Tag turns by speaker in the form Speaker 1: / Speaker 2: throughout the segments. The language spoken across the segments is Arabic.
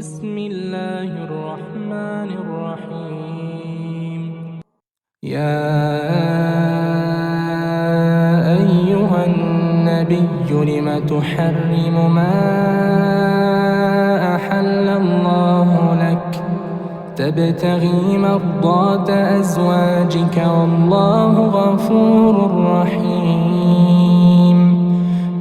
Speaker 1: بسم الله الرحمن الرحيم. يا أيها النبي لم تحرم ما أحل الله لك تبتغي مرضات أزواجك والله غفور رحيم.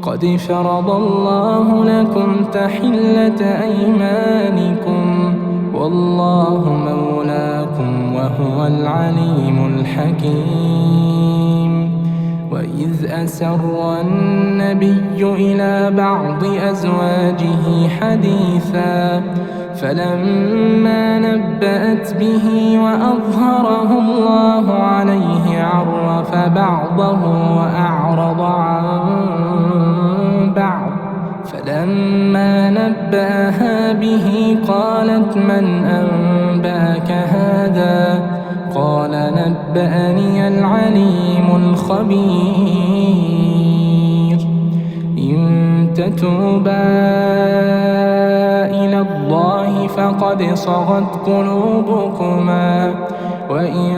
Speaker 1: قد فرض الله لكم تحلة أيمانكم والله مولاكم وهو العليم الحكيم. وإذ أسر النبي إلى بعض أزواجه حديثا فلما نبأت به وأظهره الله عليه عرف بعضه وأعرض عن بعض. فلما نبأها به قالت من أنبأك هذا؟ قال نبأني العليم الخبير. إن تتوبا إلى الله فقد صغت قلوبكما وإن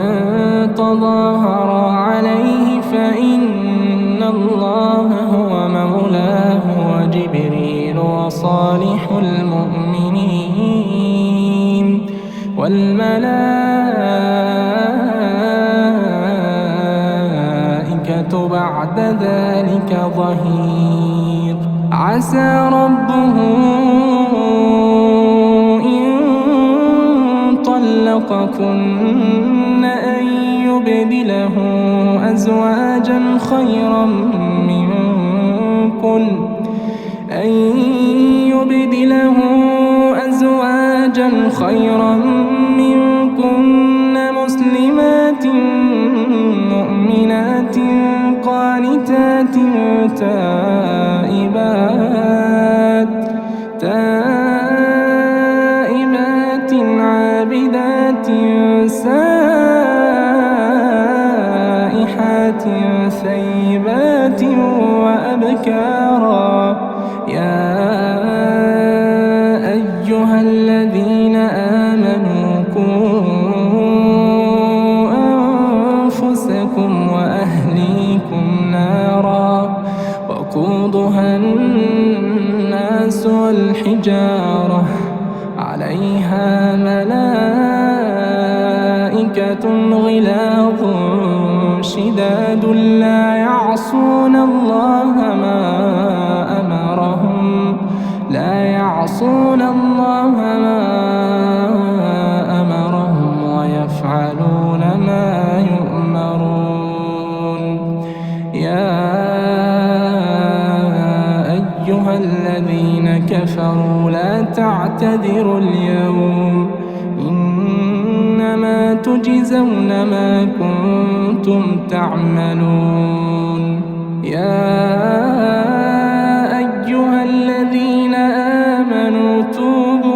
Speaker 1: تظاهرا عليه فإن الله هو مولاه وجبريل وصالح المؤمنين والملائكة بعد ذلك ظهير. عسى ربه إن طلقكن أن يبدله أزواجا خيرا منكن مسلمات مؤمنات قانتات تائبات عابدات سائحات ثيبات وأبكارا. يا أيها الذين آمنوا قوا أنفسكم وأهليكم نارا وقودها الناس والحجارة عليها ملائكة غلاظ شداد لا يعصون الله ما أمرهم ويفعلون ما يؤمرون. يا أيها الذين كفروا لا تعتذروا اليوم إنما تجزون ما كنتم تعملون. يا أيها الذين آمنوا توبوا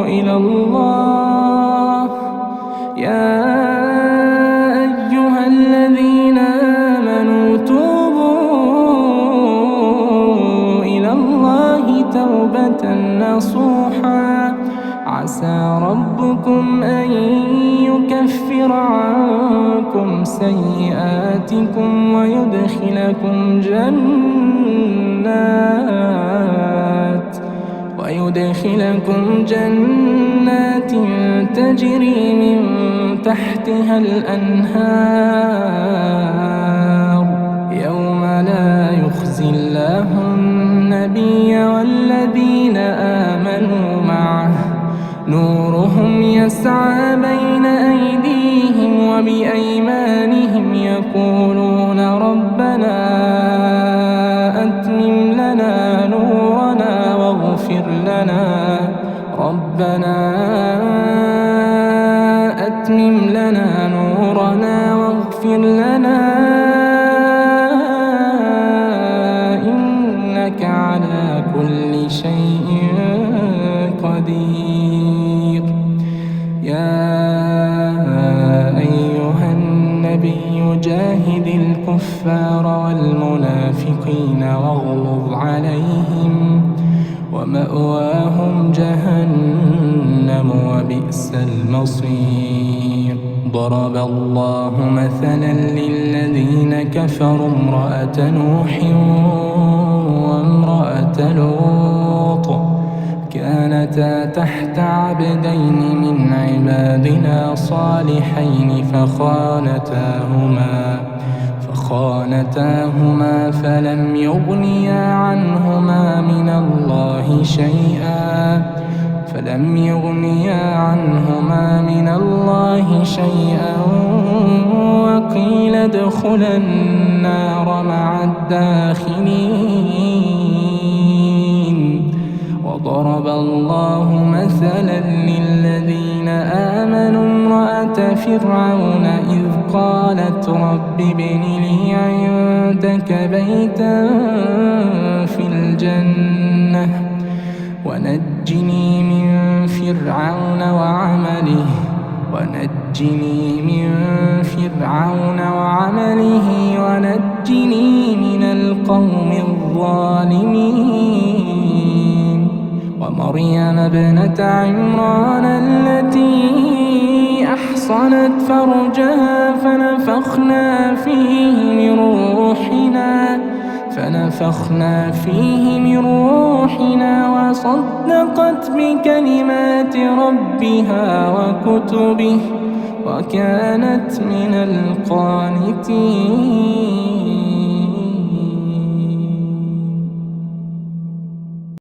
Speaker 1: إلى الله. يا أيها الذين آمنوا توبوا إلى الله توبة نصوحا. عسى ربكم أن يكفر عنكم سيئاتكم ويدخلكم جنات تجري من تحتها الأنهار يوم لا يخزي الله النبي والذين آمنوا معه نورهم يسعى بين أيديهم وبأيمانهم يقولون ربنا أتمم لنا نورنا واغفر لنا إنك على كل شيء قدير. يا أيها النبي جاهد الكفار والمنافقين واغلظ عليهم ومأواهم جهنم وبئس المصير. ضرب الله مثلا للذين كفروا امرأة نوح وامرأة لوط كانتا تحت عبدين من عبادنا صالحين فخانتاهما فلم يغنيا عنهما من الله شيئا وقيل ادخلا النار مع الداخلين. وضرب الله مثلا للذين آمنوا امرأة فرعون إذ قالت رب ابن لي عندك بيتا في الجنة ونجني من فرعون وعمله ونجني من القوم الظالمين. ومريم ابنة عمران التي أحصنت فرجها فنفخنا فيه من روحنا وصدقت بكلمات ربها وكتبه وكانت من القانتين.